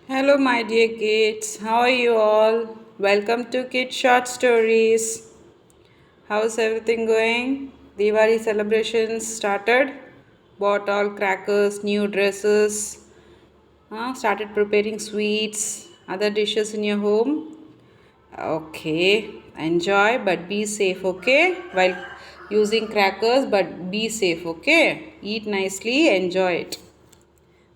Hello, my dear kids. How are you all? Welcome to Kid Short Stories. How's everything going? Diwali celebrations started. Bought all crackers, new dresses. Started preparing sweets, other dishes in your home. Okay, enjoy, but be safe. Okay, while using crackers, but be safe. Okay, eat nicely, enjoy it.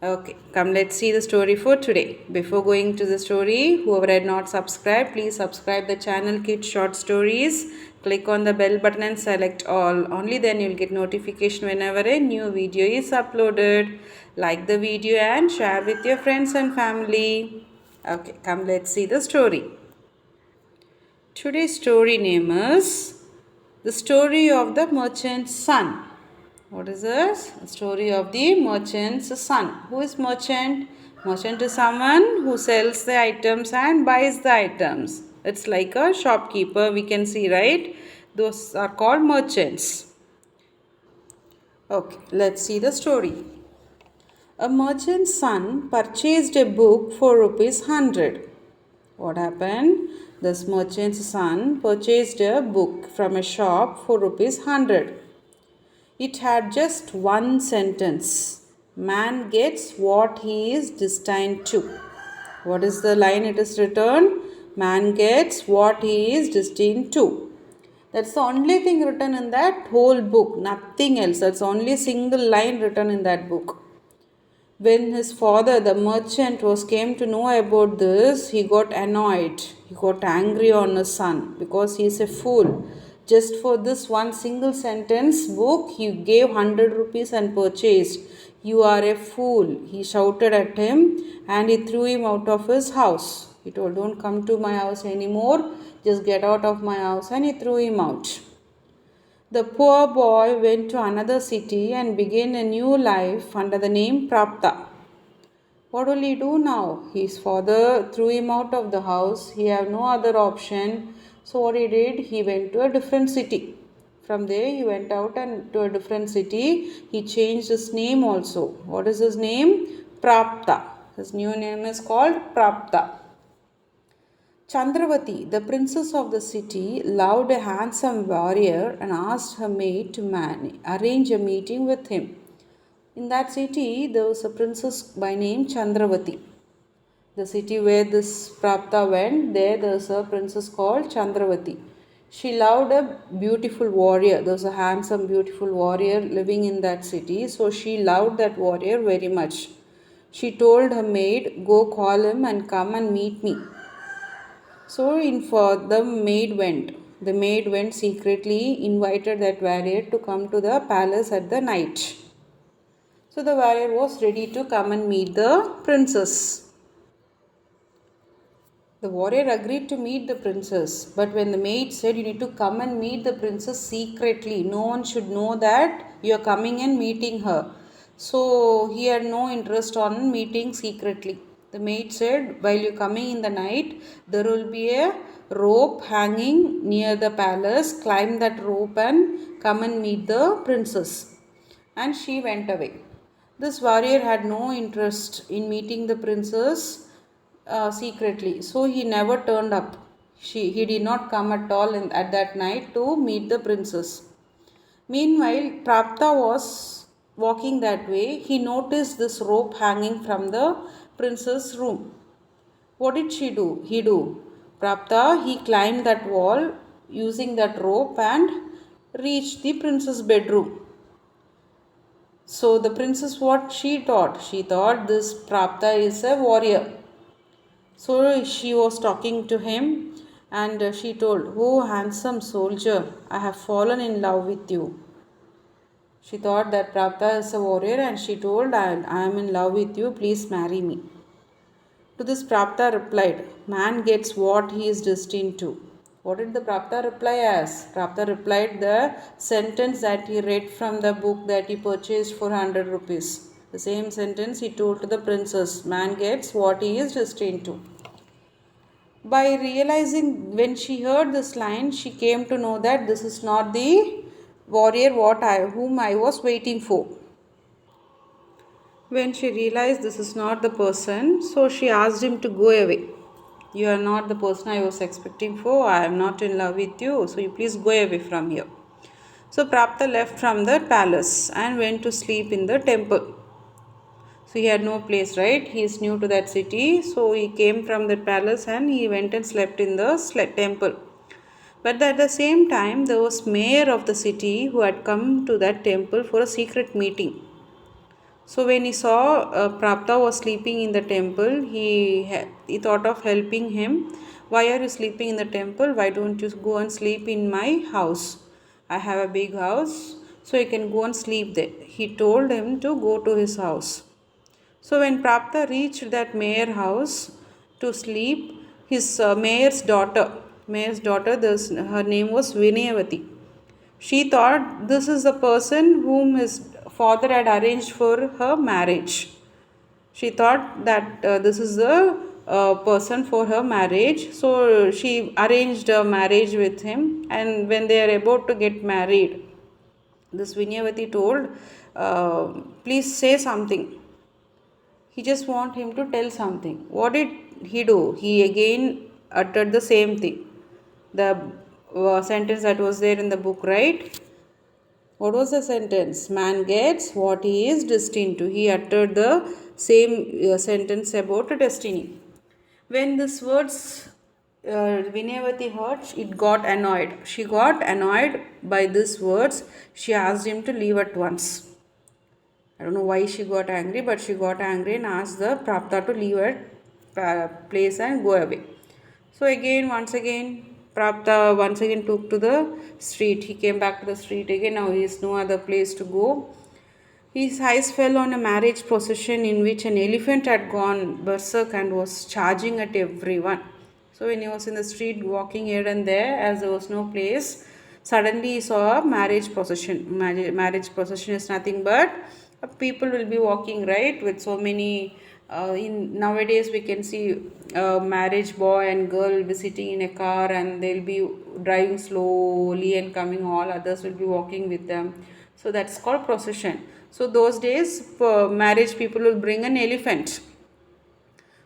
Okay, come let's see the story for today. Before going to the story, whoever had not subscribed, please subscribe the channel Kids Short Stories. Click on the bell button and select all. Only then you'll get notification whenever a new video is uploaded. Like the video and share with your friends and family. Okay, come let's see the story. Today's story name is The Story of the Merchant's Son. What is this? A story of the merchant's son. Who is merchant? Merchant is someone who sells the items and buys the items. It's like a shopkeeper, we can see, right? Those are called merchants. Okay, let's see the story. A merchant's son purchased a book for rupees 100. What happened? This merchant's son purchased a book from a shop for rupees 100. It had just one sentence. Man gets what he is destined to. What is the line it is written? Man gets what he is destined to. That's the only thing written in that whole book. Nothing else. That's only single line written in that book. When his father, the merchant, came to know about this, he got annoyed. He got angry on his son because he is a fool. Just for this one single sentence book, he gave 100 rupees and purchased. You are a fool. He shouted at him and he threw him out of his house. He told, don't come to my house anymore. Just get out of my house. And he threw him out. The poor boy went to another city and began a new life under the name Prapta. What will he do now? His father threw him out of the house. He had no other option. So what he did, he went to a different city. From there he went out and to a different city. He changed his name also. What is his name? Prapta. His new name is called Prapta. Chandravati, the princess of the city, loved a handsome warrior and asked her maid to arrange a meeting with him. In that city, there was a princess by name Chandravati. The city where this Prapta went, there was a princess called Chandravati. She loved a beautiful warrior. There was a handsome, beautiful warrior living in that city. So she loved that warrior very much. She told her maid, go call him and come and meet me. So the maid went. The maid went secretly, invited that warrior to come to the palace at the night. So the warrior was ready to come and meet the princess. The warrior agreed to meet the princess, but when the maid said you need to come and meet the princess secretly, no one should know that you are coming and meeting her. So he had no interest on meeting secretly. The maid said, while you're coming in the night, there will be a rope hanging near the palace. Climb that rope and come and meet the princess. And she went away. This warrior had no interest in meeting the princess secretly, so he never turned up. He did not come at all at that night to meet the princess. Meanwhile, Prapta was walking that way. He noticed this rope hanging from the princess' room. What did she do? Prapta, he climbed that wall using that rope and reached the princess' bedroom. So the princess, what she thought? She thought this Prapta is a warrior. So she was talking to him and she told, oh handsome soldier, I have fallen in love with you. She thought that Prapta is a warrior and she told, I am in love with you, please marry me. To this Prapta replied, man gets what he is destined to. What did the Prapta reply as? Prapta replied the sentence that he read from the book that he purchased for 100 rupees. The same sentence he told to the princess, man gets what he is destined to. By realizing, when she heard this line, she came to know that this is not the warrior whom I was waiting for. When she realized this is not the person, so she asked him to go away. You are not the person I was expecting for. I am not in love with you. So you please go away from here. So Prapta left from the palace and went to sleep in the temple. So he had no place, right? He is new to that city. So he came from the palace and he went and slept in the temple. But at the same time, there was mayor of the city who had come to that temple for a secret meeting. So when he saw Prapta was sleeping in the temple, he thought of helping him. Why are you sleeping in the temple? Why don't you go and sleep in my house? I have a big house, so you can go and sleep there. He told him to go to his house. So when Prapta reached that mayor house to sleep, his mayor's daughter, her name was Vinayavati. She thought this is the person whom his father had arranged for her marriage. She thought that this is the person for her marriage. So she arranged a marriage with him. And when they are about to get married, this Vinyavati told, please say something. He just want him to tell something. What did he do? He again uttered the same thing. The sentence that was there in the book, right? What was the sentence? Man gets what he is destined to. He uttered the same sentence about destiny. When these words Vinayavati heard, it got annoyed. She got annoyed by these words. She asked him to leave at once. I don't know why she got angry, but she got angry and asked the Prapta to leave her place and go away. So once again, Prapta once again took to the street. He came back to the street again. Now he has no other place to go. His eyes fell on a marriage procession in which an elephant had gone berserk and was charging at everyone. So when he was in the street walking here and there, as there was no place, suddenly he saw a marriage procession. Marriage procession is nothing but people will be walking, right, with so many. In nowadays we can see a marriage boy and girl will be sitting in a car and they'll be driving slowly and coming. All others will be walking with them. So that's called procession. So those days, for marriage, people will bring an elephant.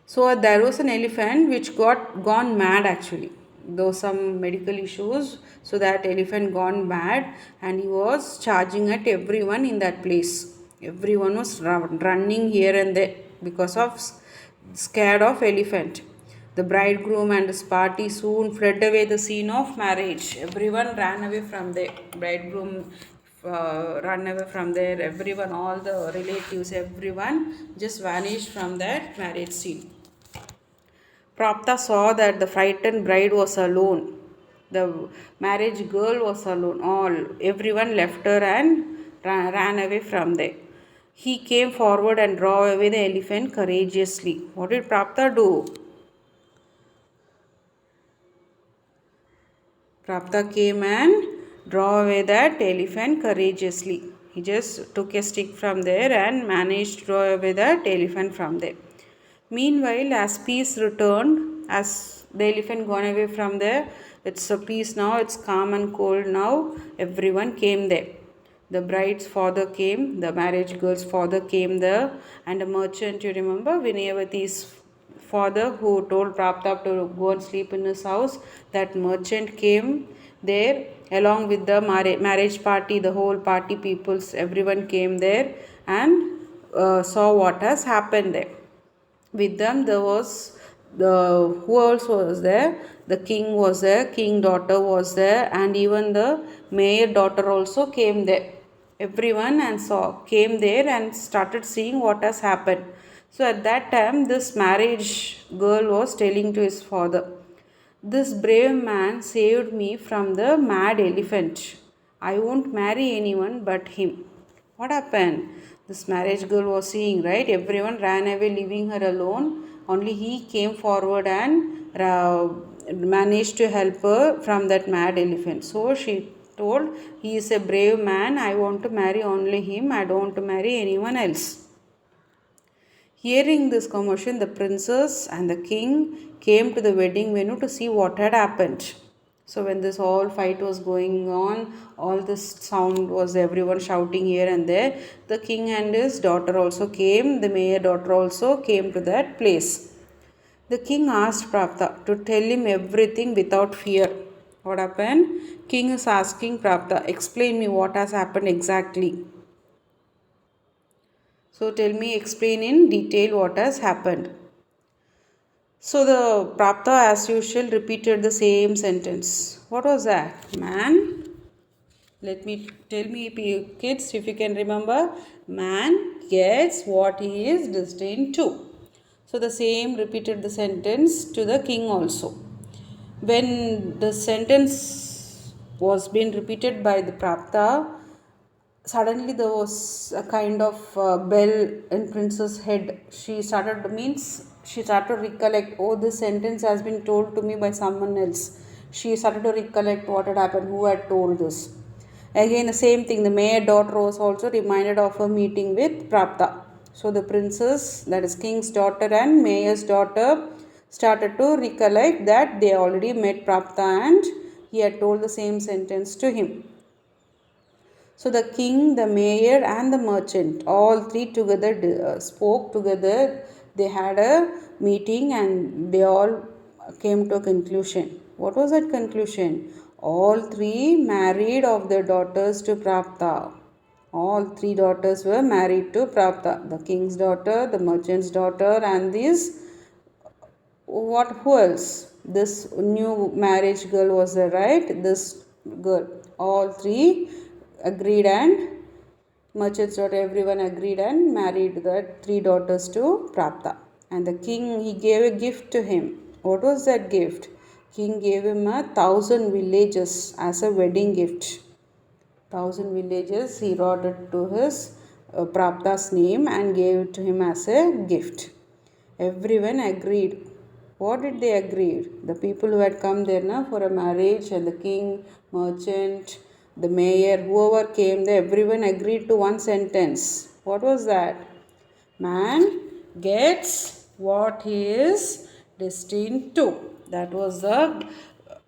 So there was an elephant which got gone mad actually. There was some medical issues, so that elephant gone mad and he was charging at everyone in that place. Everyone was running here and there because of scared of elephant. The bridegroom and his party soon fled away the scene of marriage. Everyone ran away from there. Bridegroom run away from there. Everyone, all the relatives, everyone just vanished from that marriage scene. Prapta saw that the frightened bride was alone. The marriage girl was alone. Everyone left her and ran away from there. He came forward and drew away the elephant courageously. What did Prapta do? Prapta came and drew away that elephant courageously. He just took a stick from there and managed to draw away that elephant from there. Meanwhile, as peace returned, as the elephant gone away from there, it's a peace now, it's calm and cold now, everyone came there. The bride's father came, the marriage girl's father came there, and a merchant, you remember, Vinayavati's father who told Prapta to go and sleep in his house, that merchant came there along with the marriage party, the whole party peoples, everyone came there and saw what has happened there. With them there was who else was there? The king was there, king daughter was there, and even the mayor daughter also came there. Everyone and saw came there and started seeing what has happened. So at that time this marriage girl was telling to his father, this brave man saved me from the mad elephant. I won't marry anyone but him. What happened? This marriage girl was seeing, right? Everyone ran away, leaving her alone. Only he came forward and managed to help her from that mad elephant. So she told, he is a brave man. I want to marry only him. I don't want to marry anyone else. Hearing this commotion, the princess and the king came to the wedding venue to see what had happened. So when this whole fight was going on, all this sound was everyone shouting here and there. The king and his daughter also came, the mayor daughter also came to that place. The king asked Prapta to tell him everything without fear. What happened? King is asking Prapta, explain me what has happened exactly. So tell me, explain in detail what has happened. So the Prapta, as usual, repeated the same sentence. What was that? Man, let me tell me, kids, if you can remember, man gets what he is destined to. So the same repeated the sentence to the king also. When the sentence was being repeated by the Prapta, suddenly there was a kind of bell in princess head. She started to recollect, oh, this sentence has been told to me by someone else. She started to recollect what had happened, who had told this. Again the same thing, the mayor daughter was also reminded of a meeting with Prapta. So the princess, that is king's daughter and mayor's daughter, started to recollect that they already met Prapta and he had told the same sentence to him. So the king, the mayor, and the merchant, all three together spoke together. They had a meeting and they all came to a conclusion. What was that conclusion? All three married of their daughters to Prapta. All three daughters were married to Prapta. The king's daughter, the merchant's daughter, and this, what, who else, this new marriage girl was there, right? This girl, all three agreed, and merchants daughter, everyone agreed and married the three daughters to Prapta. And the king, he gave a gift to him. What was that gift? King gave him 1,000 villages as a wedding gift. 1,000 villages he wrote it to his Prapta's name and gave it to him as a gift. Everyone agreed. What did they agree? The people who had come there now for a marriage, and the king, merchant, the mayor, whoever came there, everyone agreed to one sentence. What was that? Man gets what he is destined to. That was the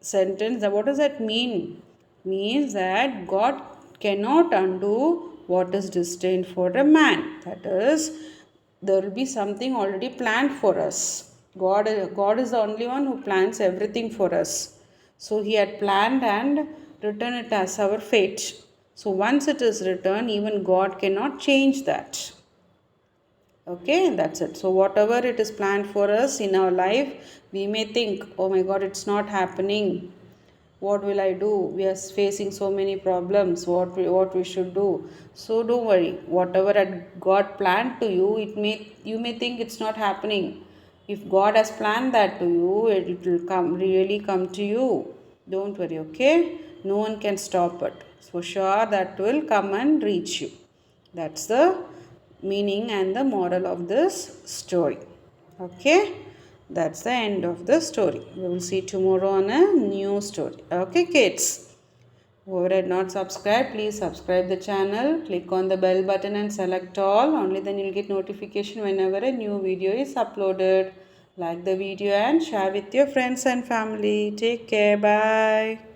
sentence. What does that mean? Means that God cannot undo what is destined for a man. That is, there will be something already planned for us. God is the only one who plans everything for us. So he had planned and written it as our fate. So once it is written, even God cannot change that. Okay, that's it. So whatever it is planned for us in our life, we may think, oh my God, it's not happening. What will I do? We are facing so many problems. What we should do? So don't worry. Whatever God planned to you, you may think it's not happening. If God has planned that to you, it will come to you. Don't worry, okay? No one can stop it. For sure that will come and reach you. That's the meaning and the moral of this story. Okay, that's the end of the story. We will see tomorrow on a new story. Okay, kids, whoever had not subscribed, please subscribe the channel, click on the bell button and select all. Only then you'll get notification whenever a new video is uploaded. Like the video and share with your friends and family. Take care. Bye.